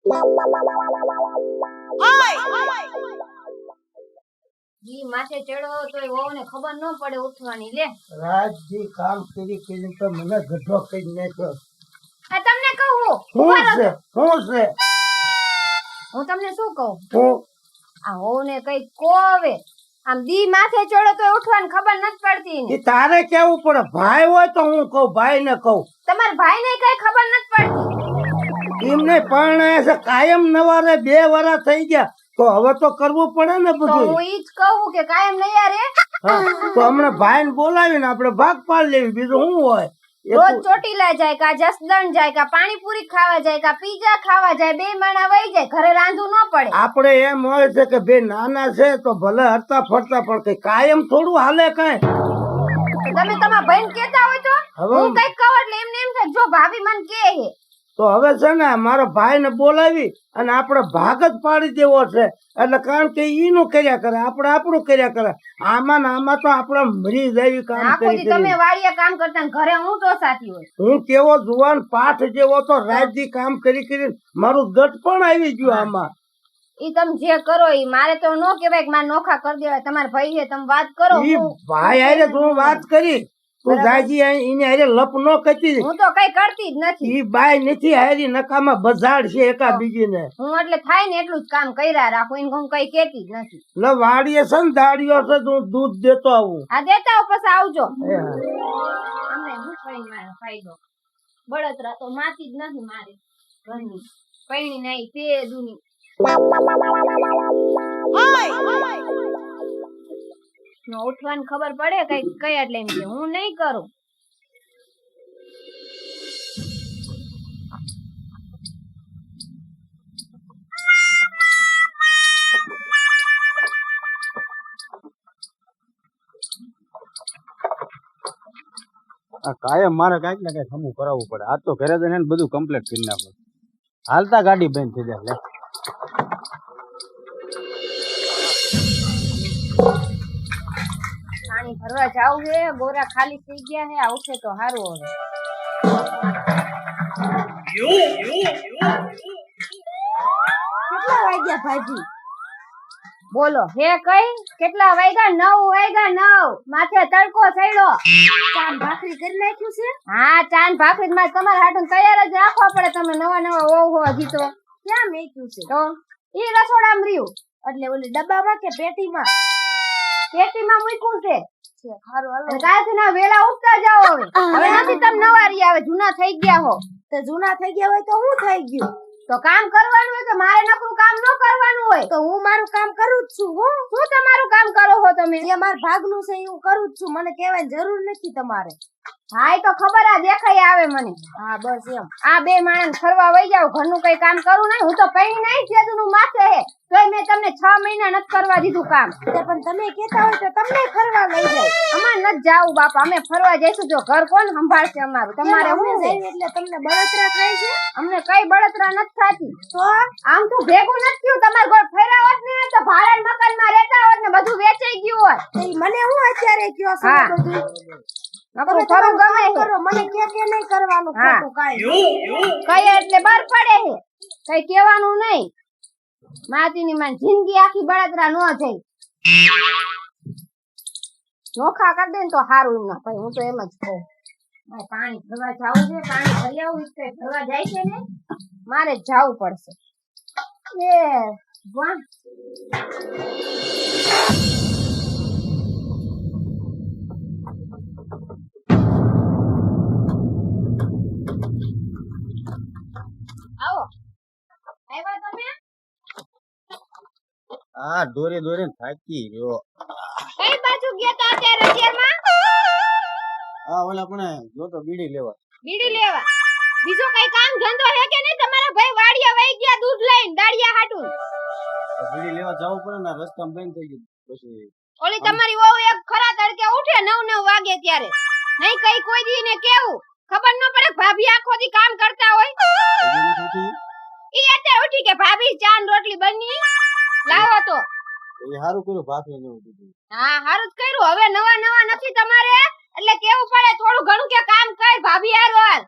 જી માથે ચડો તો એ વહુને ખબર ન પડે ઉઠવાની લે રાજજી કામ કરી તો મને ગઢો કરી નાખ્યો. આ તમને કહું શું છે હું તમને શું કહું હું આ વહુને કઈ કોવે આમ દી માથે ચડો તો ઉઠવાની ખબર નથી પડતી ને. એ તારે કેવું પડે, ભાઈ હોય તો હું કહું, ભાઈ ને કહું. તમારા ભાઈને કઈ ખબર નથી પડતી. એમને પરણાયા છે કાયમ નવારે 2 વર્ષ થઈ ગયા તો હવે તો કરવું પડે ને તો બધું. હું ઈ જ કહું કે કાયમ નહીં યાર તો હમણાં ભાઈ ને બોલાવીને આપણે ભાગ પાડી લેવી, બીજું શું હોય. રોજ ચોટીલા જાય કા જસદણ જાય કા પાણીપુરી ખાવા જાય કા પીઝા ખાવા જાય, 2 મહિના વહી જાય, ઘરે રાંધવું ન પડે. આપણે એમ હોય છે કે બે નાના છે તો ભલે હરતા ફરતા પણ કઈ કાયમ થોડું હાલે કઈ. તમે તમારા ભાઈને કહેતા હોય તો હવે હું કઈક કહું એટલે એમને એમ થાય જો ભાભી મને કહે છે તો હવે છે ને મારા ભાઈ ને બોલાવી અને આપણે ભાગ જ પાડી દેવો છે. એટલે કારણ કે ઈનું કર્યા કરે, આપણે આપણું કર્યા કરે. આમાં ને આમાં તો આપણે મરી જાય કામ આખો દી તમે વાડિયા કામ કરતા ને ઘરે હું તો સાથી હોય. હું કેવો જુવાન પાઠ જેવો તો રાતથી કામ કરી મારું ગટ પણ આવી ગયું આમાં. ઈ તમે જે કરો ઈ મારે તો નો કહેવાય કે મારે નોખા કરી દેવાય. તમારા ભાઈ છે તમે વાત કરો. ઈ ભાઈ હારે તું વાત કરી, તું જાજી એને હારે લપ નો કરતી. હું તો કઈ કરતી જ નથી. ઈ બાઈ નથી હારી નકામાં બજાડ છે એકા બીજી ને. હું એટલે થાય ને એટલું જ કામ કર્યા રાખું, એને હું કઈ કેતી જ નથી. લે વાડીએ છે ને દાડીઓ છે તું દૂધ દેતો આવું. આ દેતા આવો પછી આવજો. અમને હું કઈ મારો ફાયદો બળતરા તો માતી જ નથી મારે ઘરની પૈણી નહીં તે દુની. ઉઠવાની ખબર પડે કઈ કઈ એટલે એમ કે હું નહીં કરું. આ કાયમ મારે કઈક ને કઈક હમું કરાવવું પડે. આજ તો ઘરે જઈને બધું કમ્પ્લીટ કરી નાખો. હાલતા ગાડી બંધ થઈ જાય. પાણી ભરવા જાવ છે, બોરા ખાલી થઈ ગયા છે. આ ઉઠે તો સારું. હવે કેટલા વાગ્યા ભાજી બોલો હે કઈ કેટલા વાગ્યા? 9 વાગ્યા 9. માથે તડકો ચડ્યો. ચાન ભાખરી કરી નાખ્યું છે? હા ચાન ભાખરી માં તમારે હાટું તૈયાર જ રાખવા પડે. તમે નવા નવા ઓહો હજી તો ક્યાં મેક્યું છે? તો ઈ રસોડામાં રહ્યું એટલે ઓલી ડબ્બામાં કે પેટીમાં? પેટીમાં મૂક્યું છે. હારું હાલો કાલથી ના વેલા ઉઠતા જાઓ. હવે નથી તમે નવારી આવે, જૂના થઈ ગયા હો. તો જૂના થઈ ગયા હોય તો હું થઈ ગયું? તો કામ કરવાનું હોય તો મારે નકરું કામ ન કરવાનું હોય. તો હું મારું કામ કરું જ છું. શું તમારું કામ કરો છો તમે? જે માર ભાગનું છે હું કરું જ છું, મને કહેવાની જરૂર નથી તમારે. હા તો ખબર આ દેખાય આવે મને. હા બસ એમ. આ 2 માણસ ફરવા વઈ જાવ, ઘરનું કઈ કામ કરું નહીં. હું તો પૈણી નહીં છેદનું માથે હે તોય મેં તમને 6 મહિના નથી કરવા દીધું કામ. પણ તમે કહેતા હોય તો તમને ફરવા લઈ જાય. અમાર નથી જાવું બાપા, અમે ફરવા જઈશું. જો ઘર કોણ સંભાળશે અમારું? તમારે હું જાય એટલે તમને બળતરા થાય છે? અમને કઈ બળતરા નથી થાતી. તો આમ તો ભેગું નથી થયું. તમાર ઘર ફેરા હોત ને તો ભાડા મકાનમાં રહેતા હોત ને બધું વેચાઈ ગયું હોત. મને હું અત્યારે કયો છો બધું? નકરું ફરું ગમે કરો, મને કે નહીં કરવાનું ખોટું કાઈ. કઈ એટલે બાર પડે છે, કઈ કહેવાનું નહીં. માતીની માં જિંદગી આખી બળતરા ન જાય. નોખા કરી દે ને તો સારું. એમ ના ભાઈ હું તો એમ જ કહું. પાણી ભરવા જવું છે, પાણી ભરી આવું. ભરવા જાય છે ને મારે જવું પડશે. એ વાહ આવો. આવ્યા તમે? આ દોરે દોરે થાકી રહ્યો. કઈ બાજુ ગયા તા અત્યારે અત્યારમાં? આ ઓલા પણ જો તો બીડી લેવા. બીડી લેવા? બીજો કઈ કામ ધંધો હે કે નહીં? તમારા ભાઈ વાડિયા વઈ ગયા દૂધ લઈને દાડિયા હાટું. બીડી લેવા જવું પડે ને, રસ્તામાં બંધ થઈ ગયું. પછી ઓલી તમારી વહુ એક ખરા તડકે ઉઠે 9 વાગે ત્યારે નહીં કઈ કોઈ દી ને કેવું ખબર ન પડે? ભાભી આખો દી કામ કરતા હોય. ઈ અત્યારે ઉઠી કે ભાભી ચા ને રોટલી બની લાવો તો એ હારું કર્યું ભાખરી ને ઉઠી. હા હારું જ કર્યું. હવે નવા નવા નથી તમારે એટલે કેવું પડે થોડું ઘણું કે કામ કર ભાભી હારું હાલ.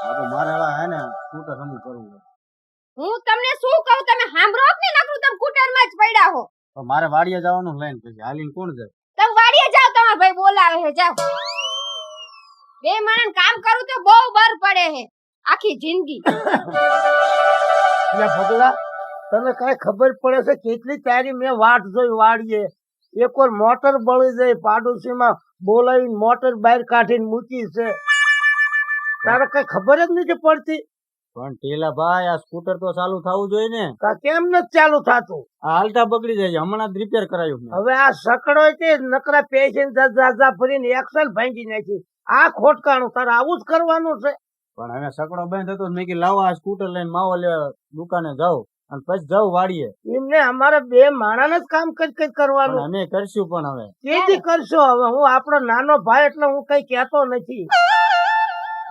આ તો મારે હે ને સ્કૂટર હમું કરવું. હું તમને શું કહું તમે સાંભળો કે નકરું તમે કુટરમાં જ પડ્યા હો. પણ મારે વાડીએ જવાનું લઈને પછી હાલીને કોણ જાય? તમે વાડીએ જાઓ તમારા ભાઈ બોલાવે છે જાઓ. બે માણસ કામ કરું તો બહુ બર પડે છે આખી જિંદગી. એટલે ભગલા તને કઈ ખબર પડે છે કેટલી તારી મેં વાટ જોઈ વાળીએ એક વાર મોટર બળી જાય પાડોશીમાં બોલાવીને મોટર બહાર કાઢીને મૂકી છે તારે કઈ ખબર જ નથી પડતી પણ ટીલા ભાઈ આ સ્કૂટર તો ચાલુ થવું જોઈએ ને. કા કેમ નથી ચાલુ થતું આ હાલતા બગડી જાય છે. હમણાં જ રિપેર કરાયું મેં. હવે આ સકડો છે નકરા પેશન્ટ જાજા ફરીને એક્સલ ભાંગી નાખી આ ખોટકાણું તારે આવું જ કરવાનું છે પણ હવે સકડો બંધ હતો મેં કીધું લાવો આ સ્કૂટર લઈને માવો લેવા દુકાને જાઉં અને પછી જાઉં વાડીએ. એમને અમારે બે માણાને જ કામ કરી કરવાનું પણ અમે કરશું પણ હવે કેદી કરશો હવે હું આપણો નાનો ભાઈ એટલે હું કઈ કહેતો નથી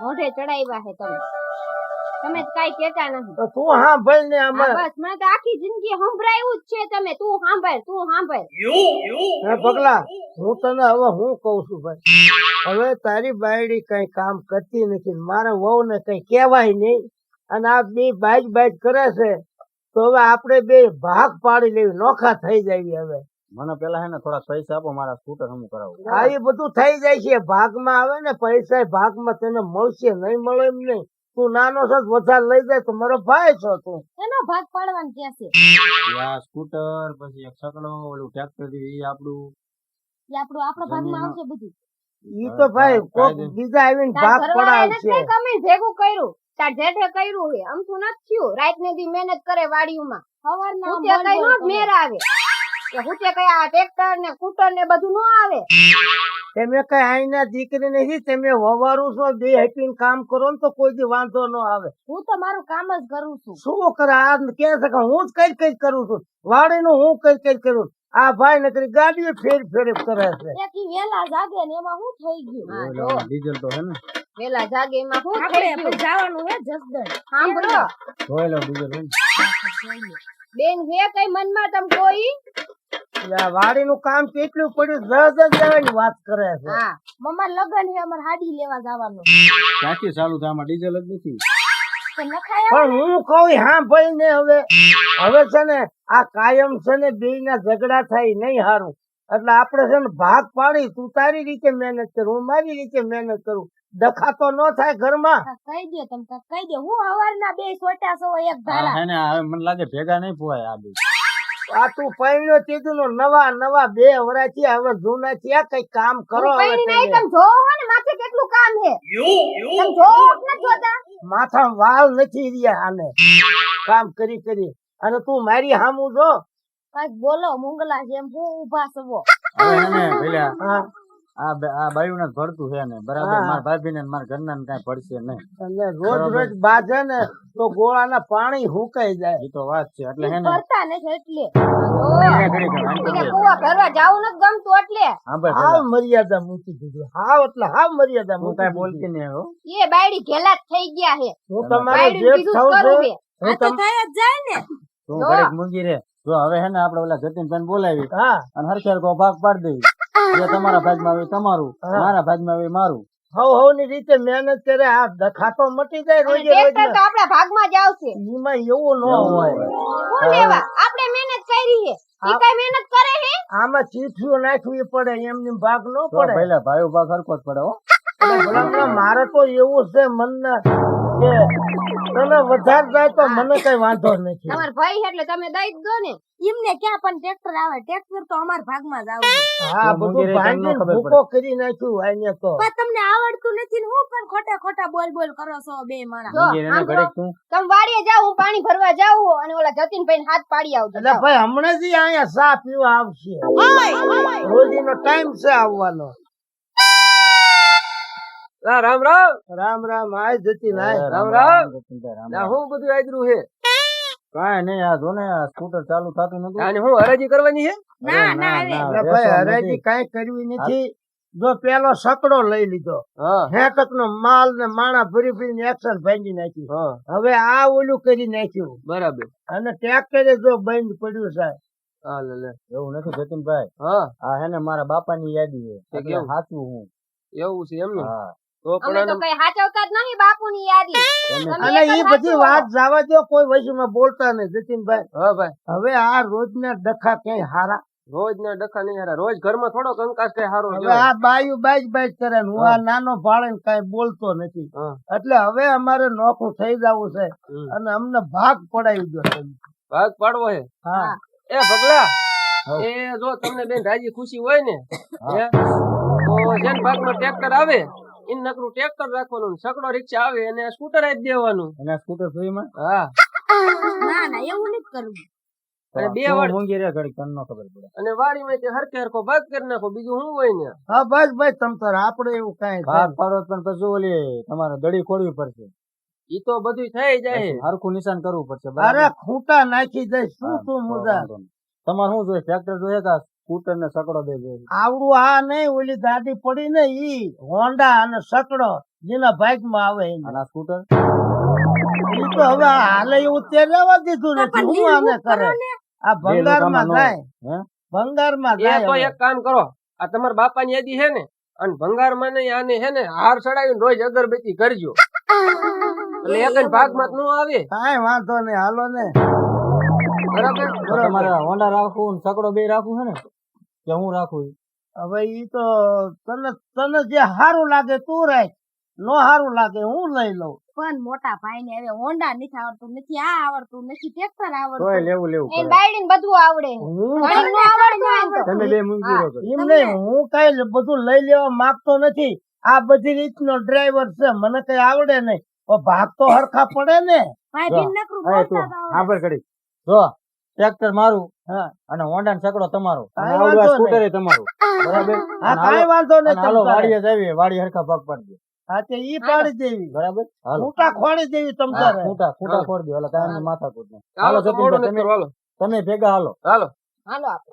મોઢે ચડાવ્યા છે તમે તમે જ કાઈ કહેતા નથી. તો તું હા ભાઈ ને હા, અમારે બસ મને તો આખી જિંદગી સંભળાયું જ છે તમે તું સાંભળ. હે પગલા હું તને હવે હું કઉ છું ભાઈ હવે તારી બાયડી કઈ કામ કરતી નથી મારા વહુ ને કઈ કહેવાય નહીં અને આ બે બાઈક કરે છે તો હવે આપણે બે ભાગ પાડી લેવી નોખા થઈ જાય હવે મને પેલા હે ને થોડા પૈસા આપો મારા સ્કૂટર હમું કરાવું. આ એ બધું થઈ જાય છે ભાગમાં આવે ને પૈસા ભાગમાં તને મળશે નહીં મળે એમ નહીં તું નાનો છો વધારે લઈ જાય તો મારો ભાઈ છો તું એનો ભાગ પાડવાનું કે છે આ સ્કૂટર પછી એક સકડો ઓલું ટ્રેક્ટર એ આપણું એ આપણો ભાગમાં આવશે બધું. ઈ તો ભાઈ કોક બીજા આવીને ભાગ પડાવશે તમે ભેગું કર્યું તાર જેઠે કર્યું છે અમથું નથી થયું રાત ને દી મહેનત કરે વાડીઓમાં સવારના કઈ નો મેર આવે કે હુતે કઈ આ ટ્રેક્ટર ને સ્કૂટર ને બધું નો આવે. તમે કઈ આઈના દીકરી નથી તમે વવારું છો બે હટીને કામ કરો ને તો કોઈ દી વાંધો ન આવે હું તો મારું કામ જ કરું છું. શું કરે આ કે છે કે હું જ કઈ કરું છું વાડીનું હું કઈ કરું આ ભાઈ નકરી ગાડીઓ ફેર કરે છે એક ઈ વેલા જાગે ને એમાં હું થઈ ગયું. ડીઝલ તો હે ને વેલા જાગે એમાં હું થઈ ગયું જવાનું હે જસદણ સાંભળો જોઈ લો ડીઝલ હે ને. બેન હે કઈ મનમાં તમ કોઈ વાડીનું કામ કેટલું પડ્યું જજ જવાની વાત કરે છે હા મમ્મા લગન હે અમાર હાડી લેવા જવાનું ક્યાંથી ચાલુ થાય આમાં ડીઝલ જ નથી. તો નખાય પણ હું કહું હા ભાઈ ને હવે છે ને આ કાયમ છે ને બે ના ઝઘડા થાય નહીં હારું એટલે આપણે છે ને ભાગ પાડી તું તારી રીતે મહેનત કર હું મારી રીતે મહેનત કરું ડખા તો ન થાય ઘરમાં કહી દે તમ કહી દે હું હવારના બે સોટા સો એક હા ધારા હે ને હવે મને લાગે ભેગા નહીં પોવાય આ બે. આ તું પૈણ્યો કીધું નો નવા 2 વરાથી હવે જૂના થયા કઈ કામ કરો હવે પૈણી તમે. નહીં તમે જોવો હો ને માથે કેટલું કામ છે તમે જોવો કે નથી જોતા માથા વાળ નથી રહ્યા આને કામ કરી અને તું મારી હામું જો કઈક બોલો મુંગલા જેમ હું ઊભા સવો હવે હે ને પેલા હા આ બાયું ને ભરતું છે ને બરાબર હા. મારા ભાભી ને મારા ઘરના ને કઈ પડશે નહીં. અને રોજ બાજે ને તો ગોળાના પાણી હુકાઈ જાય એ તો વાત છે એટલે હે ને કરતા નથી એટલે એને ઘડી ઘડી આમ એને કરી. કુવા ભરવા જાવું નથી ગમતું એટલે હા ભાઈ હાવ પેલા મર્યાદા મૂકી દીધી હાવ એટલે હાવ મર્યાદા હું મૂકી કઈ બોલતી દીધી. નહીં હો. એ બાયડી ઘેલા જ થઈ ગયા છે હું તમારે બાયડીને જે કીધું થવું કરું છે છે આ તો થાય જ જાય ને તું જો. ઘડીક મૂંગી રે જો હવે હે ને આપડે ઓલા જતીનભાઈ બોલાવી હા અને હરખેર કો ભાગ પાડી દેવી જે તમારા ભાગમાં આવે તમારું હા. મારા ભાગમાં આવે મારું. હવ ની રીતે મહેનત કરે આ ડખા તો મટી જાય અને રોજે રોજ ટ્રેક્ટર તો આપણા ભાગમાં જ આવશે એમાં એવું ન એવું હોય હોય. શું લેવા આપણે મહેનત કરી છે ઈ કઈ મહેનત કરે છે આમાં ચીઠીઓ નાખવી પડે એમની ભાગ ન તો પડે પહેલા ભાઈ ભાગ હરખો જ પડે હો. અને ભલામણા મારે તો એવું છે મનને કે તને વધારે જાય તો મને કઈ વાંધો નથી તમાર ભાઈ છે એટલે તમે દઈ જ દો ને એમને ક્યાં પણ ટ્રેક્ટર આવે ટ્રેક્ટર તો અમાર ભાગમાં જ આવે હા તો બધું મંગીરે તમને ભાંગીને ખબર ભૂકો કરી નાખ્યું આઈને તો પણ તમને આવડતું નથી ને હું પણ ખોટા ખોટા બોલ કરો છો બે માણસ મંગીરે એને ઘડીક તું તમે વાડીએ જાવ હું પાણી ભરવા જાઉં અને ઓલા જતીનભાઈ હાથ પાડી આવજો એટલે ભાઈ હમણાં જ ઈ અહીંયા ચા પીવા આવશે રોજીનો ટાઈમ છે આવવાનો રામ રામ રામ રામ આય જતી નાય રામ રામ. જતીનભાઈ, રામ આ રામ. હું બધું આદરું છે કાંઈ નહીં આ જો ને આ સ્કૂટર ચાલુ થતું નતું. અને હું હરાજી કરવાની છે ના અરે ના ના, એટલે ના, ભાઈ બેસો હરાજી નથી. કઈ કરવી નથી જો પેલો સકડો લઈ લીધો હા હેકક નો માલ ને માણા ભરી ભરીને એક્સલ ભાંગી નાખ્યું હા હવે આ ઓલું કરી નાખ્યું બરાબર અને ટ્રેક્ટરે જો બંધ પડ્યું સાહેબ હા લે લે એવું નથી જતીનભાઈ હા આ હે ને મારા બાપાની યાદી છે તે એટલે કેવું? સાચું હું એવું છે એમ ને હા તો અમે પણ તો કઈ હાચવતા જ નહીં બાપુની યાદી તમે તમે અને એક જ એ બધી હાચવો. વાત જવા દો, કોઈ વયસમાં બોલતા નહીં જતીનભાઈ. હા ભાઈ હવે આ રોજના ડખા ક્યાંય હારા. રોજ ના ડખા નહીં હારા રોજ ઘરમાં થોડો કંકાસ કઈ હારો હવે કહેવાય. આ બાયું બાજ કરે ને હું આ નાનો ભાળે ને કઈ બોલતો નથી. હા. એટલે હવે અમારે નોખું થઈ જવું છે હમ. અને અમને ભાગ પડાવી દો તમે. ભાગ પાડવો હે હા એ પગલા હા. એ જો તમને બેન રાજી ખુશી હોય ને હે, તો જેન ભાગમાં ટ્રેક્ટર આવે ઈ નકરું ટ્રેક્ટર રાખવાનું ને સકડો રિક્ષા આવે એને સ્કૂટર આપી દેવાનું. એના સ્કૂટર ફ્રીમાં હા ના ના એવું નથી કરવું અને બે શું વાર મોંઘી રે ઘડી કન નો ખબર પડે. અને વાડીમાં તે હરખે હરખો ભાગ કરી નાખો બીજું શું હોય ને. હા બસ ભાઈ તમ તાર આપડે એવું કઈ ભાગ પાડો તો પણ પછી ઓલી તમારે દડી ખોડવી પડશે, ઈ તો બધું થઈ જાય. હરખું નિશાન કરવું પડશે. અરે બરાબર? ખૂંટા નાખી દે શું હા, તું તો મુદા. વાંધો નહીં. તમારે શું જોઈએ? ટ્રેક્ટર જોઈએ કે સ્કૂટર ને સકડો બે જોઈએ? આવડું આ નહીં ઓલી ગાડી પડી ને ઈ હોન્ડા અને સકડો જેના ભાગમાં આવે એની. અને આ સ્કૂટર ઈ તો હવે હાલે એવું તે રહેવા દીધું નથી. હું આને કરે આ ભંગારમાં જાય, હે? ભંગારમાં એ જાય તો હવે. એક કામ કરો આ તમારા બાપાની યાદી છે ને અને ભંગારમાં નહીં આને છે ને હાર ચડાવીને રોજ અગરબત્તી કરજો એટલે એક ભાગમાં જ ન આવે. કાંઈ વાંધો નહીં હાલો ને. બરાબર તો તમારે હોન્ડા રાખવું ને સકડો બે રાખવું છે ને કે હું રાખું? હવે ઈ તો તને જે સારું લાગે તું રાખ, નો સારું લાગે હું લઈ લઉં. પણ મોટા ભાઈ ને હવે હોન્ડા નથી આવડતું, નથી આ આવડતું, નથી ટ્રેક્ટર તોય આવડતું, લેવું લેવું એ પડે. બાયડીને બધું આવડે હું ઘણી નો આવડતું હોય ને તો. તમે બે મૂંગી રહો છો. એમ નહીં, હું કઈ બધું લઈ લેવા માંગતો નથી. આ બધી રીતનો ડ્રાઈવર છે, મને કઈ આવડે નહીં. પણ ભાગ તો હરખા પડે ને. ભાઈ જો, બિન નકરું હવે તું બોલતા જ આવડે. આગળ કરી જો ટ્રેક્ટર મારું હા અને હોન્ડા ને સકડો તમારો અને કાંઈ આવડું આ વાંધો સ્કૂટર તમારું. બરાબર? હા અને કાંઈ હાલો- વાંધો અને નહીં હાલો તમ તારે. વાડીએ જાવી, વાડી હરખા ભાગ પાડી દે. હા તે ઈ પાડી દેવી, બરાબર? હાલો ખૂંટા ખોડી દેવી તમ હા, તારે. ખૂંટા હાલો. ખોડી દો એટલે કાંઈ નહીં, માથા કૂટ નહીં. હાલો હાલો તો મોડું જતીનભાઈ, નથી કરવું, હાલો તમે ભેગા હાલો. હાલો હાલો આપણે.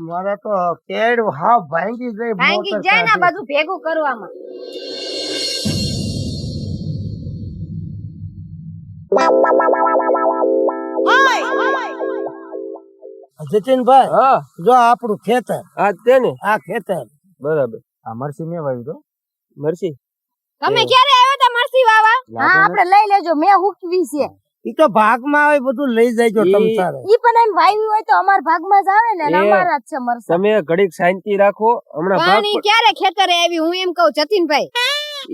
મારે તો કેડ હાવ ભાંગી જાય ભાંગી મોટર જાય ને આ સાથે. બધું ભેગું કરવામાં. જતીનભાઈ હા જો આપણું ખેતર, આ જ તે ને આ ખેતર બરાબર. આ મરસી મેં વાવી દો. મરસી તમે ક્યારે આવ્યા તા મરસી વાવા? હા આપણે લઈ લેજો, મેં હુકવી છે. ઈ તો ભાગમાં આવે બધું લઈ જાય તમ ઈ- તારે. ઈ પણ એમ વાવી હોય તો અમાર ભાગમાં જ આવે ને, અને એ અમારા જ છે મરસા. તમે ઘડીક શાંતિ રાખો હમણાં ભાગ પાણી ક્યારે ખેતરે આવી હું એમ કહું જતીનભાઈ,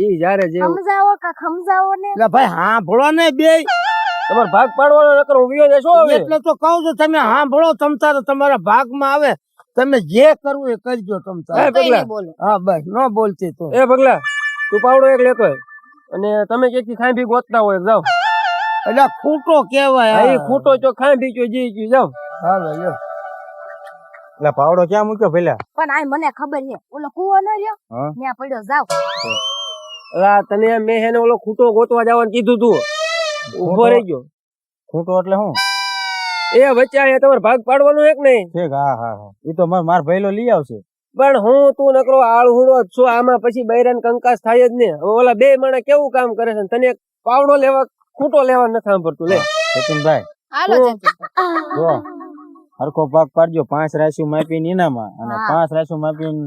ઈ જ્યારે જે સમજાવો કા સમજાવો ને. એટલે ભાઈ સાંભળો ને બે, તમારે ભાગ પાડવાનો નકર હું વિયો જશો હવે. એટલે તો કહું છું તમે સાંભળો તમ તારે, તમારા ભાગમાં આવે તમે જે કરવું એ કરજો તમ તારે. એ કઈ પગલા નહીં બોલો. હા બસ ન બોલતી તું. એ પગલા તું પાવડો એક લેતો હોય અને તમે ક્યાંકથી ખાઈ ભી ગોતતા હોય જાવ. એટલે ખૂટો કેવાય. અહીં ખૂટો ચો ખાઈ ભી ચો જી ચો જાવ. હાલો લ્યો. એટલે પાવડો ક્યાં મૂક્યો પેલા? પણ આ મને ખબર છે ઓલો કુવો ન રહ્યો હા. ત્યાં પડ્યો, જાવ. અલા તને મેં હેને ઓલો ખૂટો ગોતવા જવાનું કીધું તું, ઉભો રહી ગયો. ખૂટો એટલે શું? એ વચ્ચે આ તમારે ભાગ પાડવાનો એક નહીં. ઠીક, હા હા હા, એ તો માર ભાઈલો લઈ આવશે. પણ હું તું નકરો આળહુડો જ છું, આમાં પછી બૈરાન કંકાસ થાય જ ને. હવે ઓલા બે માણસ કેવું કામ કરે છે ને તને એક પાવડો લેવા ખૂટો લેવા નથી સાંભળતું. લે જતીનભાઈ હાલો હું- જતીનભાઈ. જો હરખો ભાગ પાડજો, 5 રાશિ માપીને એનામાં અને હા. 5 રાશિ માપીને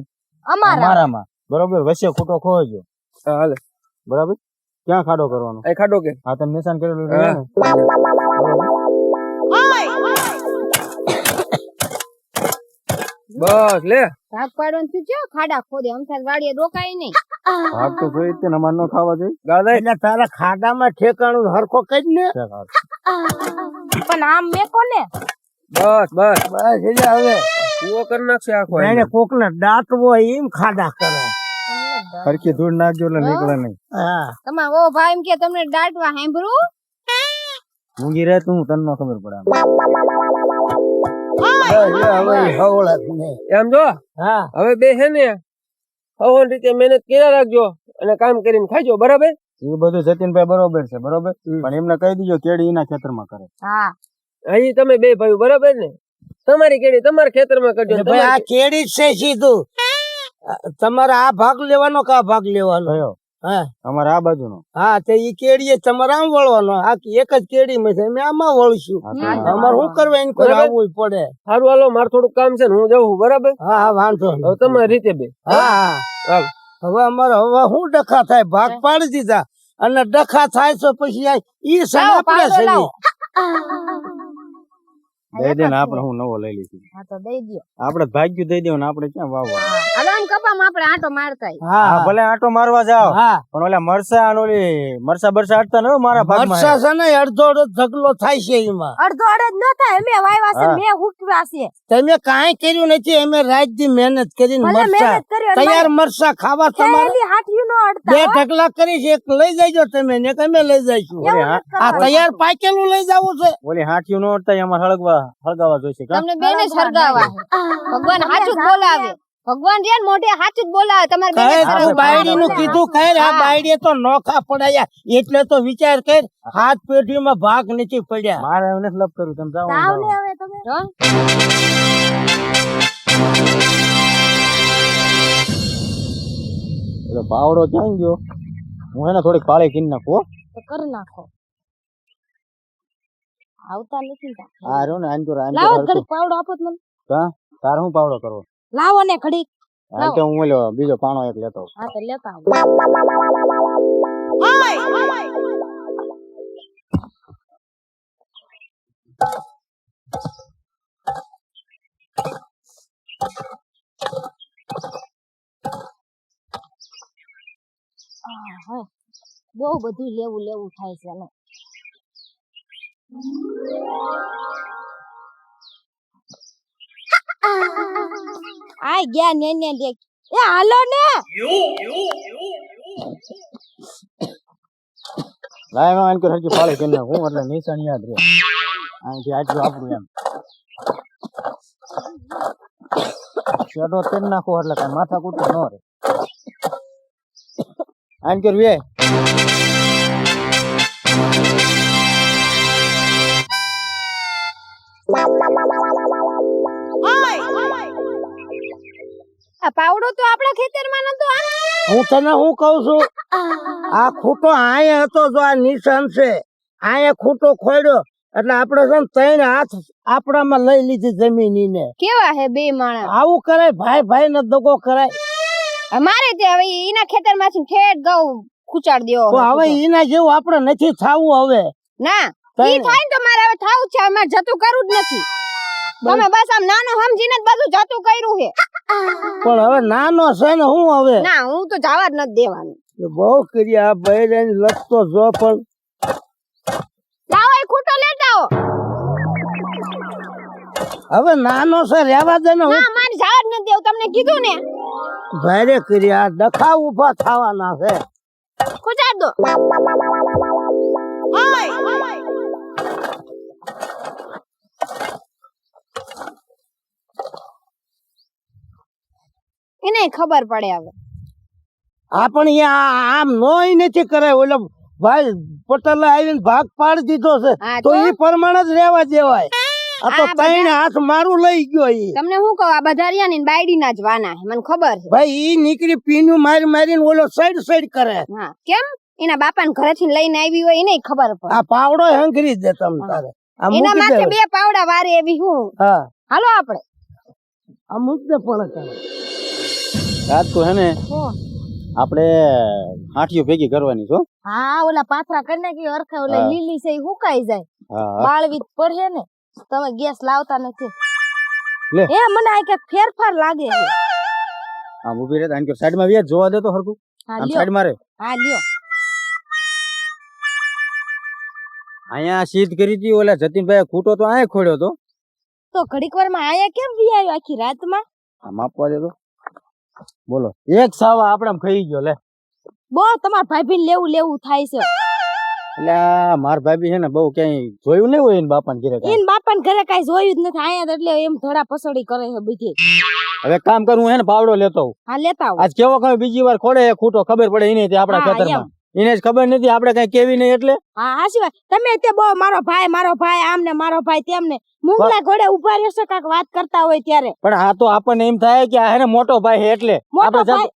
અમારા અમારામાં. બરોબર? વચ્ચે ખૂટો ખોજો. હાલે બરાબર? ક્યાં ખાડો કરવાનો? આ ખાડો કે હા, તમે નિશાન કરેલું હા. છે ને? બસ લે. ભાગ પાડવાનું થયું છે, ખાડા ખોદે અમથાર વાડીએ રોકાય નહીં. ભાગ તો જોઈ જ તે ને, અમારે ન ખાવા જોઈએ. દાદા એટલે તારા ખાડામાં ઠેકાણું હરખો કરી ને. ઠીક, હાલો. પણ આમ મેકો ને. બસ બસ બસ એટલે હવે કૂવો કરી નાખશે આખો એને કોક ને દાંતવો એમ ખાડા કરે. હરખી ધૂળ નાખજો એટલે નીકળે નહીં. હા તમારો ઓ ભાઈ એમ કે તમને દાટવા સાંભળું. મૂંગી રહે તું, તને ન ખબર પડે. બસ લે હવે ઈ હવળત ને. એમ જો હા હવે બે હે ને હવન રીતે મહેનત કર્યા રાખજો અને કામ કરીને ખાજો. બરાબર? એ બધું જતીનભાઈ બરોબર છે, બરોબર, પણ એમને કહી દીજો કેડી એના ખેતરમાં કરે. હા અહીં તમે બે ભાઈ બરાબર ને, તમારી કેડી તમારા ખેતરમાં કરજો ને એટલે ભાઈ આ તમારી- કેડી જ છે સીધું. તમારે આ ભાગ લેવાનો કે આ ભાગ લેવાનો? કયો? હા અમારે આ બાજુનો હા તે ઈ કેડીએ તમારે આમ વળવાનો આ એક જ કેડી માં છે અમે આમાં વળશું અમારે શું કરવા એને કોઈ બરાબર. આવવું પડે સારું હાલો મારે થોડું કામ છે ને હું જાઉં બરાબર હા હા વાંધો હવે નહીં. તમારી રીતે બે હા હા હાલ. હવે અમારે હવે શું ડખા થાય ભાગ પાડી દીધા અને ડખા થાય તો પછી આ ઈ સન લાવો, આપણે પાવડો છે લાવો. દઈ દે ને આપણે હું નવો લઈ લઈશું હા તો દઈ દ્યો. આપણે ભાગ્યું દઈ દેવું ને આપણે ક્યાં વાવવા હાલો આમ કપામાં આપણે આંટો મારતા આવીએ. હા હા ભલે આંટો મારવા જાવ હા પણ ઓલા મરસા અને ઓલી મરસા બરસા અડતા ને હો મારા ભાગમાં મરસા છે ને અડધો અડધો ઢગલો થાય છે એમાં અડધો અડધ ન થાય અમે વાયવા છે હા. મેં હુકવા છે તમે કાંઈ કર્યું નથી અમે રાત દી મહેનત કરીને ભલે મરસા મહેનત કરી અને તૈયાર મરસા ખાવા તમારે થેલી હાથીયું નો અડતા બે ઢગલા કરી છે એક લઈ જજો તમે ને એક અમે લઈ જઈશું ઓલી હા- આ તૈયાર પાકેલું લઈ જવું છે ઓલી હાથીયું નો અડતા અમારે હળગાવા જોઈશે કા તમને બેને સળગાવા ભગવાન સાચું જ બોલાવે ભગવાન રે મોઢે સાચું જ બોલાવે તમારે બેને કઈ સળગાવા. તું બાયડી નું કીધું કઈ આ હા. બાયડી તો નોખા પડાયા એટલે તો વિચાર કર હાથ પેઢીમાં ભાગ નથી પડ્યા મારે એવું નથી લપ કર્યું તમે જાઓ જાઓ ને જાઓ. હવે તમે જો. એટલે પાવડો ક્યાં ગયો હું એને થોડીક પાળી કીન નાખું હો. તો કરી નાખો આવતા નથી તા. આ રહ્યો ને આંજો લાવો ઘડીક પાવડો આપો તો મને તારે હું પાવડો કરવો લાવો ને ઘડીક આ તો હું ઓલો બીજો પાણો એક લેતો આવું. હા તો લેતા આવો. હા, બહુ બધું લેવું લેવું થાય છે ને આ ગયા ને દેખ એ હાલો ને લાય એમાં આંજો હરકી પાળી કીન નાખું એટલે નિશાન યાદ રહે અહીંથી આટલું આપણું એમ શેડો તેલ નાખો એટલે કઈ માથા કૂટો ન રહે આંજો વે આ પાવડો તો આપણા ખેતરમાં નતો હું તને હું કઉ છું આ ખૂટો આયા હતો જો આ નિશાન છે આયા ખૂટો ખોડ્યો એટલે આપણે છે ને ત્રણ હાથ આપણામાં લઈ લીધી જમીન ને કેવા હે બે માણસ આવું કરાય ભાઈ ભાઈ ને દગો કરાય અમારે તે હવે એના ખેતરમાંથી ઠેઠ ઘઉં ખૂચાડ દેવો તો હવે એના જેવું આપણે નથી થાવું હવે ના કઈ ઈ થાય ને તો મારે હવે થાવું જ છે અમારે જતું કરવું જ નથી તમે બસ આમ નાનો સમજીને જ બધું જતું કર્યું છે પણ હવે નાનો છે ને હું હવે ના હું તો જવા જ નથી દેવાનું બહુ કરી આ બૈરાની લગતો જો પણ લાવો એ ખૂટો લેતા આવો હવે નાનો છે રેવા દે ને હું ના મારે જવા જ નથી દેવું તમને કીધું ને ભારે કરી આ ડખા ઉભા થવાના છે ખૂચાડ દો એને ખબર પડે હવે આપણ આમ નોય નથી કરાય ઓલો ભાઈ પટેલ આવીને ભાગ પાડી દીધો છે હા, તો તો? ઈ પ્રમાણે જ રેવા દેવાય આ તો આ ત્રણ હાથ મારું લઈ ગયો ઈ તમને શું કહું આ બધા રહ્યા ને બાયડી ના જ વાના છે મને ખબર છે ભાઈ ઈ નીકળી પીનું મારી મારીને ઓલો સાઈડ સાઈડ કરે હા કેમ એના બાપાને ઘરેથી લઈને આવી હોય એને ખબર પડે આ પાવડો હંગરી દે તમ તારે આ એના મૂકી માથે દે બે પાવડા વારે એવી હું હા હાલો આપણે આ મૂકી દે પણ કરે રાત તો હે ને આપણે હાંઠીઓ ભેગી કરવાની છો હા ઓલા પાથરા કરી નાખી હરખા ઓલા હા. લીલી છે ઈ હુકાઈ જાય હા બાળવી પડે ને તમે ગેસ લાવતા નથી લે. એ મને આ કે ફેરફાર લાગે છે આમ ઊભી રહે આંજો સાઈડમાં વ્યા જોવા દે તો હરકું હા આમ લ્યો સાઈડ મારે હા લ્યો અહીંયા સીધ કરી હતી ઓલા જતીનભાઈ ખૂટો તો આયા ખોડ્યો તો તો ઘડીક વાર માં આયા કેમ વિયાયો આખી રાતમાં આમ આપવા દે તો બોલો એક સાવા આપણે આમ ખાઈ ગયો લે બહુ તમાર ભાઈ લેવું લેવું થાય છે એટલે આ માર ભાભી છે ને બહુ ક્યાંય જોયું નહીં હોય એને બાપાને ઘરે કાંઈ. એન બાપાને ઘરે કાઈ જોયું જ નથી આયા તો એટલે એમ ધડા પસડી કરે છે બધી હવે એક કામ કરું હે ને પાવડો લેતો આવું. હા લેતા આવો આજ કેવો કઈ બીજી વાર ખોડે એ ખૂટો ખબર પડે એને તે આપણા હા, ખેતરમાં એને જ ખબર નથી આપણે કઈ કેવી નહીં એટલે હા હાચી વાત તમે તે બહુ મારો ભાઈ આમ ને મારો ભાઈ તેમ ને મુંગલા ઘોડે ઉભા રહેશે કાક વાત કરતા હોય ત્યારે પણ આ તો આપણને એમ થાય કે આ હે ને મોટો ભાઈ છે એટલે મોટો આપણે ભાઈ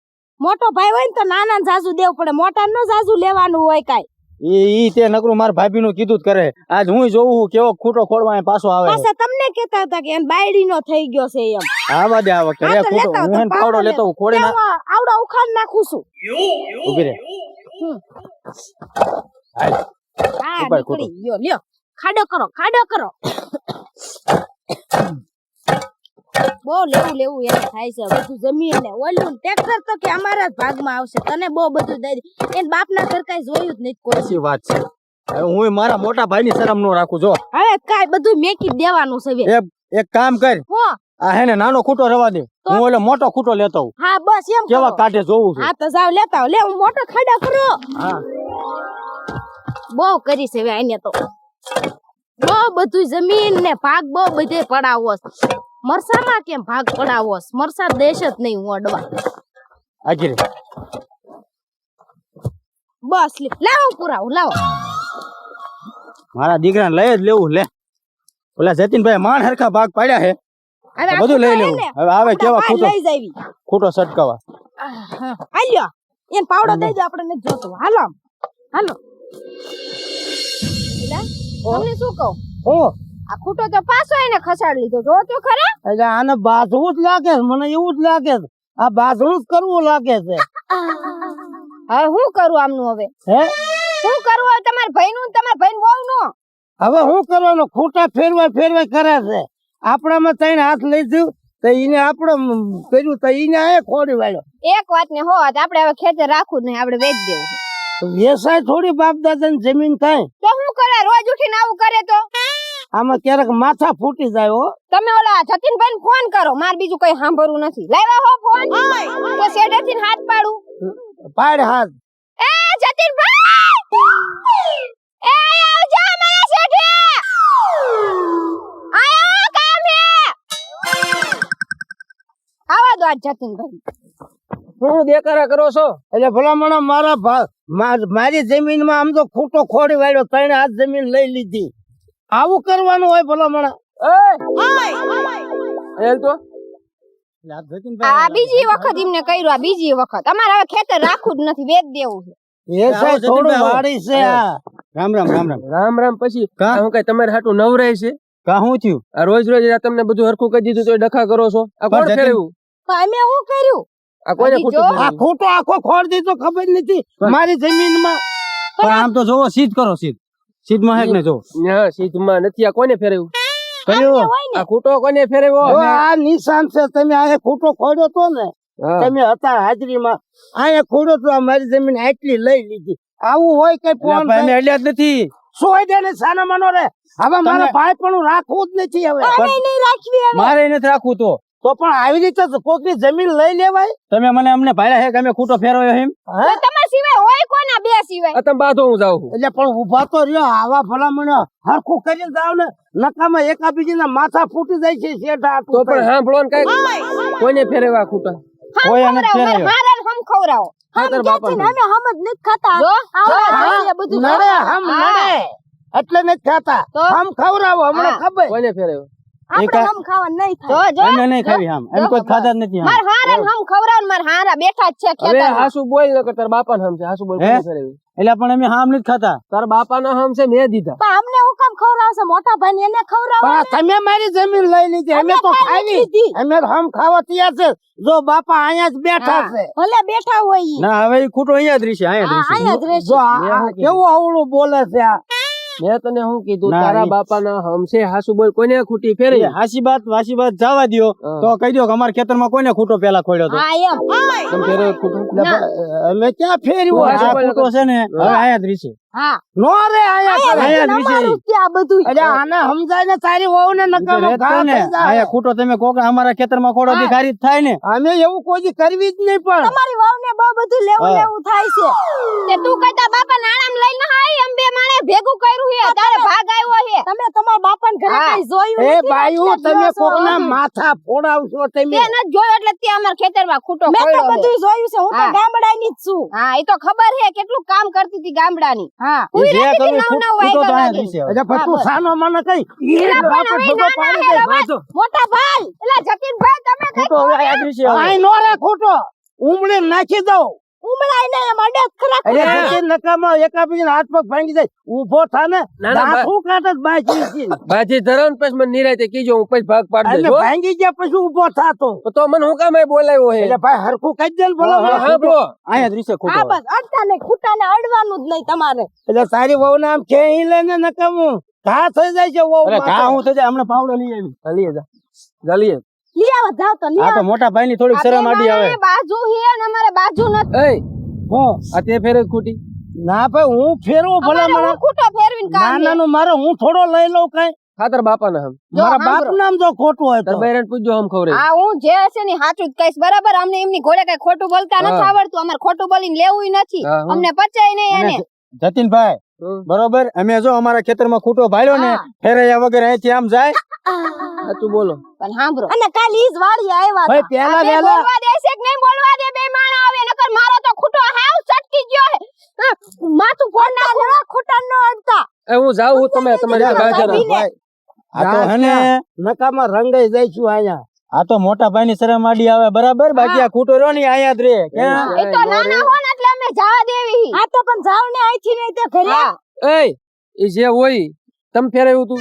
મોટો ભાઈ હોય ને તો નાના ને જાજુ દેવું પડે, મોટા નો જાજુ લેવાનું હોય કાઈ. ઈ તે નકરું મારા ભાભી નું કીધું જ કરે. આજ હું જોઉં છું કેવો ખૂટો ખોડવા અહીં પાછો આવે છે. પાછા તમને કહેતા હતા કે એને બાયડી નો થઈ ગયો છે એમ. આવા દે આ વખતે રે ખૂટો. હું એને પાવડો લેતો હું ખોડે ના આવડા ઉખાડ નાખું છું. ઉભી રે. હાલ. હા ઉપાય નીકળી ગયો. લ્યો ખાડો કરો, ખાડો કરો. બહુ લેવું એમ થાય છે બધું જમીન ને ઓલું ટ્રેક્ટર તો કે અમારા જ ભાગમાં આવશે. તને બહુ બધું દઈ દે. એને બાપના ઘર કાઈ જોયું જ નથી કોઈ. સાચી વાત છે. હવે હું મારા મોટા ભાઈ ની શરમ નો રાખું. જો હવે કાઈ બધું મેકી જ દેવાનું છે હવે. એક કામ કર, હો આ હે ને નાનો ખૂટો રવા દે, હું ઓલો મોટો ખૂટો લેતો હું. હા બસ એમ કેવા કરો. કાઢે જોવું છે. હા તો જાવ લેતા આવો. લે હું મોટો ખાડા કરો. હા બહુ કરી છે હવે આને તો. બહુ બધું જમીન ને ભાગ બહુ બધે પડાવો છે. મરસામાં કેમ ભાગ પડાવો છે? મરસા દેશ જ નહીં હું અડવા. આગી રે. બસ લાવો પુરાવો લાવો. મારા દીકરાને લઈ જ લેવું. લે ઓલા જતીનભાઈ માણ હરખા ભાગ પાડ્યા છે, હવે બધું લઈ લેવું. હવે આવે કેવા ખૂટો લઈ જાવી. ખૂટો સટકાવા. હાલ્યો એને પાવડો દઈ દો, આપણે નથી જોતો. હાલો આમ. હાલો તમને શું કહું, હું આ ખૂટો તો પાછો એને ખસાડી લીધો. જો તો ખરા. એટલે આને બાંધવું જ લાગે છે, મને એવું જ લાગે છે. આ બાંધવું જ કરવું લાગે છે. હવે હું કરું આમનું? હવે હે શું કરવું? હવે તમારા ભાઈનું ને તમારા ભાઈનું વહુનું. હવે શું કરવાનું? ખૂટા ફેરવાય કરે છે. આપણામાં ત્રણ હાથ લઈ દઉં તો એને આપણે કર્યું તો એને આ ખોડી વાળ્યો. એક વાત ને હો વાત, આપણે હવે ખેતર રાખવું જ નહીં, આપણે વેચી દેવું છે. વ્યવસાય થોડી બાપ દાદાની જમીન થાય. તો શું કરે? રોજ ઉઠીને આવું કરે તો આમાં ક્યારેક માથા ફૂટી જાય. હો તમે ઓલા જતીનભાઈ ફોન કરો, માર બીજું કઈ સાંભળવું નથી. લાવ્યા હો ફોન તો શેડેથી હાથ પાડું. પાડ હાથ. એ જતીનભાઈ, એ આવજો મારા શેઠે. આયો કામ હે. આવા દો જતીનભાઈ. હું દેખાડા કરો છો? એટલે ભલામણ મારી જમીનમાં આમ તો ખૂટો ખોડી વાળ્યો, ત્રણ હાથ જમીન લઈ લીધી. આવું કરવાનું હોય ભલામણ? હેલ તો આ બીજી વખત એમને કર્યું. આ બીજી વખત. અમારે હવે ખેતર રાખવું જ નથી, વેચ દેવું છે. વ્યવસાય થોડું વાળી છે આ. રામ રામ રામ રામ. રામ રામ. પછી કા? હું કઈ તમારે હાટું નવરાય છે? કા હું થયું? આ રોજ રોજ આ તમને બધું હરખું કરી દીધું તો ડખા કરો છો? આ કોણ પણ ફેરવ્યું? પણ અમે શું કર્યું? આ કોઈને હજી ખોટું જો. આ ફેરવ્યું? ખૂટો આખો ખોડ દીધો, ખબર નથી મારી જમીનમાં. પણ આમ તો જોવો સીધ કરો. સીધમાં હેક ને જો ના, સીધમાં નથી. આ કોને ફેરવ્યું? કયો આ ખૂટો કોને ફેરવ્યો? જો આ નિશાન છે. તમે આ ખૂટો ખોડ્યો તો ને, હા. તમે હતા હાજરીમાં. અહીંયા ખોડ્યો તો આ મારી જમીન આટલી લઈ લીધી. આવું હોય કઈ એટલે ફોન ભાઈ અડ્યા જ નથી. સોય દે ને સાના માનો રે. હવે મારા ભાઈ પણ રાખવું જ નથી. હવે અમે નહીં રાખવી હવે. મારે નથી રાખવું. તો પણ આવી રીતે કોકની જમીન લઈ લેવાય? તમે મને અમને ભાડ્યા હે કે અમે ખૂટો ફેરવ્યો એમ? તો તમારા સિવાય હોય કોના? બે સિવાય. આ તમે બાધો હું જાઉં છું. એટલે પણ ઉભા તો રહ્યો. આવા ભલામણ હરખું કરીને જાવ ને, નકામાં એકાબીજીના માથા ફૂટી જાય છે. શેઠા તો પણ સાંભળો ને કઈક. કોઈને ફેરવ્યા ખૂટા? કોઈ આને ફેરવ્યો. હારે હમ ખવરાવો. હા, તારા બાપાને. અમે હમ જ નથી ખાતા. આવડા બધું નડે હમ નડે એટલે નથી ખાતા. તો? હમ ખવડાવો હમણાં ખબર. કોઈને ફેરવ્યો? આપણે હમ ખાવા નહીં થાય. જો અમે નહીં ખાવી આમ. એમ કોઈ ખાધા જ નથી આમ. માર હારે હમ ખવરાવ. માર હારા બેઠા જ છે હવે ખેતરમાં. હાસુ બોલ ન કર. તારા બાપાને હમ છે. હાસુ બોલ. હે? કોને ફેરવ્યું? એટલે પણ અમે હામ નથી ખાતા. તારા બાપાના હમ છે, મેં દીધા. પણ અમને હું કામ ખવરાવશે? મોટા ભાઈ એને ખવરાવો. પણ તમે મારી જમીન લઈ લીધી. અમે તો ખાવી. અમે હમ ખાવા તૈયાર છે. જો બાપા અહીંયા જ બેઠા છે. ભલે બેઠા હોય ઈ. ના હવે ઈ ખૂટો અહીંયા જ રહેશે. અહીંયા જ રહેશે. અહીંયા જ રહેશે. જો આ કેવું અવળું બોલે છે આ. મેં તને શું કીધું? ના, તારા ઈ- બાપાના હમ છે. હાસુ બોલ. કોઈને ખૂટી એ ફેરવી? હાસી વાત વાસી વાત જવા દ્યો. હા. તો કહી દો કે અમારા ખેતરમાં કોઈને ખૂટો પેલા ખોડ્યો હતો. હા એમ. તમે ફેરવ્યો ખૂટું? ના. અમે ક્યાં તો ફેર્યું? આ ખૂટો છે ને હવે અહીંયા જ રહેશે. હા. નો રે અહીંયા કરે. અહીંયા જ રહેશે. અમારું ત્યાં બધું. એટલે આને સમજાય ને તારી વહુ ને નકામો રહેતો ઘા ને થઈ જાય. અહીંયા ખૂટો તમે કોક અમારા ખેતરમાં ખોડો હા. અધિકારી જ થાય ને. અમે એવું કોઈ દી કરવી જ નહીં. પણ તમારી વહુને બહુ બધું લેવું હા. લેવું થાય છે. તે તું કહેતા બાપા નાણામ લઈને હાય એમ બે માણે ભેગું કર્યું છે. તારે ભાગ આવ્યો છે. તમે તમારા બાપાને ઘરે હા. કઈ જોયું એ નથી? બાયું એટલે તમે જો છો. કોકના માથા ફોડાવશો તમે. તે નથી જોયું એટલે તે અમારા ખેતરમાં ખૂટો મેં તો ખોડ્યો છે. બધું જોયું છે. હું તો ગામડાની જ છું. હા એ તો ખબર છે કેટલું કામ કરતી હતી ગામડાની. હા એ જે કરવું એ ખૂટો તો અહીંયા જ રહેશે હવે. એટલે પછી તું સાનો માનો કઈ ઈ બાપે ભેગો પાડી દે. મોટા ભાઈ એટલે જતીનભાઈ તમે કઈ ખૂટો હવે અહીંયા જ રહેશે હવે. આઈ નો રે ખોટો. ઉમળે નાખી દઉં. ઉમળાય ને એમ અડે ખરા અરે સચિન નકામા એકાબીજાના હાથ પગ ભાંગી જાય. ઊભો થા ને ના, ના, દાંતું કાઢે બાજી છે. બાજી ધરો ને પછી મને નિરાયતે કીજો હું પછી ભાગ પાડી અને દઈશ હો. ભાંગી ગયા પછી ઊભો થાતો. તો મને હું કામ બોલાવ્યો હે એટલે ભાઈ હરખું કહી દે ને ભલા હા, મને. હા, બોલો. અહીંયા દ્રીસે ખોટો આ બસ અડતા ને ખૂટા ને અડવાનું જ નહીં તમારે એટલે તારી વહુ ને આમ ખેઈ લે ને નકામું ઘા થઈ જાય છે વહુ અરે માટે. કા હું થશે હમણાં પાવડો લઈ આવી ચાલીએ જા ચાલીએ લઈ આવો જાવ તો લઈ આ તો મોટા ભાઈ ની થોડીક શરમ આડી આવે બાજુ હે ને અમારે બાજુ નથી એ હું આ તે ફેર જ ખૂટી ના ભાઈ હું ફેરવું ભલા અમારે મારા હું ખૂટો ફેરવીને કામ નાના નું મારે હું થોડો લઈ લઉં કઈ ખાતર બાપાના હમ જો મારા બાપ સાંભળો. નામ જો ખોટું હોય તો તાર બૈરાને પૂછજો હમ ખવરે આ હું જે હશે ને સાચું જ કહીશ બરાબર અમને એમની ઘોડે કઈ ખોટું બોલતા નથી હા. આવડતું અમારે ખોટું બોલીને લેવું નથી હા, હા. અમને પચાય નહીં એને જતીનભાઈ બરોબર અમે જો અમારા ખેતરમાં ખૂટો ભાળ્યો ને હા. ફેરૈયા વગર અહીંથી આમ જાય તું બોલો પણ સાંભળો અને કાલ ઈ જ વાળી આવ્યા ભાઈ પેલા આ બે વેલા બોલવા દેશે કે નહીં બોલવા દે બે માણા આવે નકર મારો તો ખૂટો હાવ ચટકી ગયો હે હા, માથું ફોડના જરા ખૂટા ન અડતા એ હું જાઉં હું તમે તમારી જા, બાજુ ભાભી ને. આ તો હને નકામાં રંગાઈ જઈશું અહીંયા. આ તો મોટા ભાઈ ની શરમ આડી આવે બરાબર બાકી આ ખૂટો રહ્યો ને અહીંયા જ રે ક્યાં? એ તો નાના હો ને એટલે અમે જવા દેવી આ તો પણ જાવ ને અહીંથી નહીં તો ઘરે એ ઈ જે હોય તમે ફેરાયું તું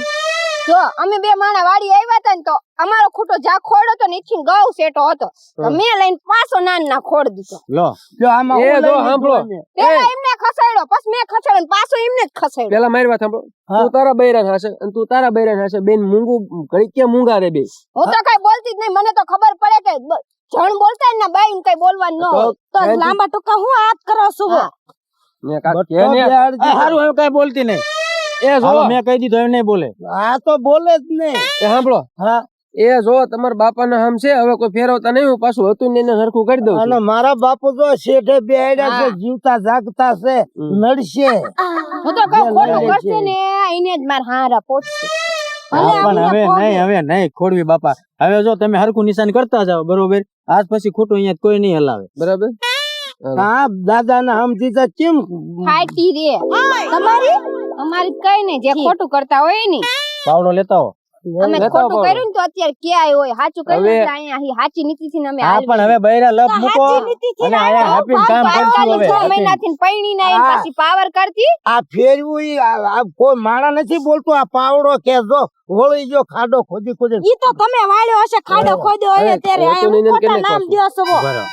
જો અમે બે માણા વાડી આવ્યા હતા ને તો અમારો ખૂટો જા ખોડો તો નીચે ગૌ સેટો હતો તો મેં લઈને પાછો નાના ખોડ દીધો લો જો આમાં એ હું જો લઈ સાંભળો. લીધું પેલા એમને ખસાડ્યો પછી મેં ખસાડ્યો ને પાછો એમને જ ખસાડ્યો પેલા મારી વાત સાંભળો હા. તું તારા બૈરાન હશે અને તું તારા બૈરાન હશે બેન મૂંગું ઘડી કે મૂંગા રે બે હું તો કઈ બોલતી જ નહીં મને તો ખબર પડે કે જણ બોલતા ને બાઈ કઈ બોલવાનું ન હોય તો તો લાંબા ટૂંકા હું હાથ કરો છું ને કાક બટ્ટો કે ને બેહાડજે. આ હારું હવે કઈ બોલતી નહીં એ જો હાલો મેં કહી દીધું એમ નહીં બોલે આ તો બોલે જ નહીં. એ સાંભળો હા એ જો તમારા બાપાના હમ છે હવે કોઈ ફેરવતા નહીં હું પાછું હતું ને એને હરખું કરી દઉં અને છું. મારા બાપુ જો શેઠે બેહાડ્યા છે હા. જીવતા જાગતા છે નડશે. હું તો કઈ જે ખોટું લઈ લે કરશે છે. ને એને જ માર હારા પોચશે હા, પણ હવે નહીં ખોડવી બાપા હવે જો તમે હરખું નિશાન કરતા જાઓ બરોબર આજ પછી ખોટું અહીંયા કોઈ નહીં હલાવે બરાબર હા દાદા ના હમ દીધા કેમ ફાટી રે તમારી અમારી કઈ નહીં જે ખોટું કરતા હોય ને પાવડો લેતા હો અમે લેતા ખોટું આવો. કર્યું ને તો અત્યારે ક્યાંય હોય સાચું કર્યું હવે- ને તો અહીંયા અહીં સાચી નીતિથી ને અમે હા પણ હવે બૈરા લપ મૂકો અને અહીંયા હાપીને કામ કરશું હવે 6 મહિનાથી પૈણી ના હા. પછી પાવર કરતી આ ફેરવું ઈ આ કોઈ માણા નથી બોલતું આ પાવડો કે જો હોળી જો ખાડો ખોદી ખોદી ઈ તો તમે વાળ્યો હશે ખાડો ખોદ્યો હવે ત્યારે ખોટું નહીં ને ખોટા કેને નામ કહો દ્યો છો બરાબર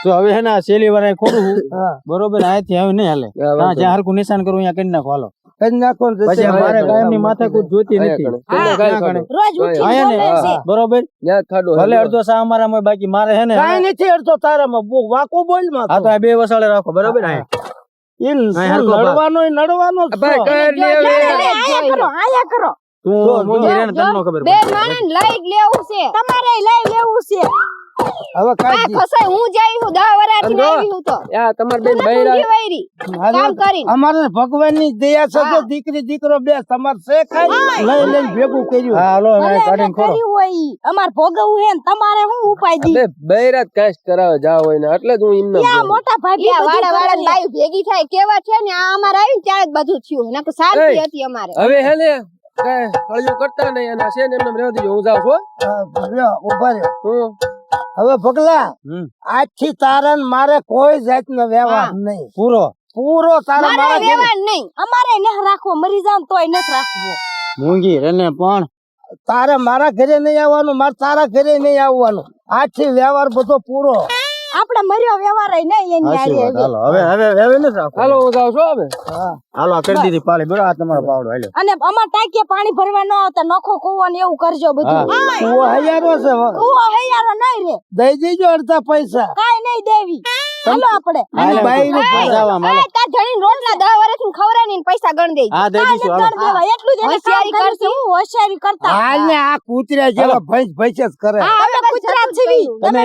તો હવે હે ને આ છેલ્લી વાર અહીં ખોડું હા બરોબર અહીંથી હવે નહીં હાલે હા, વાંધો હા જ્યાં હરખું નિશાન કરું અહીંયા કરી નાખો હાલો કઈ નાખો ને પછી જશે. અમારે કાયમની માથાકૂટ જોતી આયા નથી કણે. તમને કાંઈ હા, ખાડો. રોજ ઉઠી અહીંયા ને બોલે છે બરોબર ન્યા જ ખાડો ભલે હે. અડધો સા અમારામાં બાકી મારે હે ને કાંઈ નથી અડતો તારામાં બહુ વાકો બોલ માં આ તો આ બે વસાળે રાખો બરોબર ને હરખો ભાગ. નડવાનો જ ભાઈ, છો. કઈ લે હવે. આયા કરો આયા કરો તું મૂંગી રહે ને તને નો ખબર બે પડે. માણસ લઈ લેવું છે તમારે લઈ લેવું છે હવે આ કાંઈ ખસાય હું જઈ હું 10 વર્ષથી સમજો. આવી હું તો યા તમાર બેન નથી બૈરા જીવાયરી. કામ કરીને. અમારે ભગવાન ની દયા છે તો દીકરી દીકરો બે તમાર છે ખાઈ લઈ લઈને ભેગું કર્યું હા હાલો હવે કાઢીને ખોરો અમાર ભોગવવું હે ને તમારે હું ઉપાય બે બૈરા જ કાંઈ જ કરાવે જાવ હોય ને એટલે જ હું એમને યા મોટા ભાભી વાડા વાડા બાઈ ભેગી થાય કેવા છે ને આ અમાર આવી ત્યારે જ બધું થયું નકર શાંતિ એય. હતી અમારે હવે હે ને કાંઈ હળિયું કરતા નહીં અને આ છે ને એમને રહેવા દેજો હું જાઉં છું હો. લ્યો, ઉભા રહ્યો હું હવે પગલા હમ. આજથી તારા ને મારે કોઈ જાતનો વ્યવહાર નહીં પૂરો પૂરો તારા મારે મારા ઘરે. વ્યવહાર નહીં અમારે ન રાખવો મરી જાવ તોય ન રાખવો મૂંગી રેને પણ તારે મારા ઘરે નહીં આવવાનું મારે તારા ઘરે નહીં આવવાનું આજથી વ્યવહાર બધો પૂરો આપણે મર્યો વ્યવહાર નહીં એની સાચી વાત આરે હાલો હવે નથી રાખો હાલો હું જાઉં છું હવે હા હાલો આ કરી દીધી પાળી બરાબર આ તમારો પાવડો હાલો અને અમાર ટાંકીએ પાણી ભરવા ન આવતા નખો કૂવો ને એવું કરજો બધું કૂવો હૈયારો છે કૂવો હૈયારો નહીં રે દઈ દેજો અડધા પૈસા કાઈ નહીં દેવી હાલો આપણે આની બાઈનું જાવામાં હાલો. તાર ધણી રોટલા 10 વર્ષથી ખવરાય ને પૈસા ગણ દેજો હા દઈ દઈશું હાલો દેવા એટલું જ એને હોશિયારી કરશે હું હોશિયારી કરતા હાલ ને આ કૂતરા જેવા ભૈંસ ભૈંસ જ કરે હા અમે કૂતરા જીવી તમે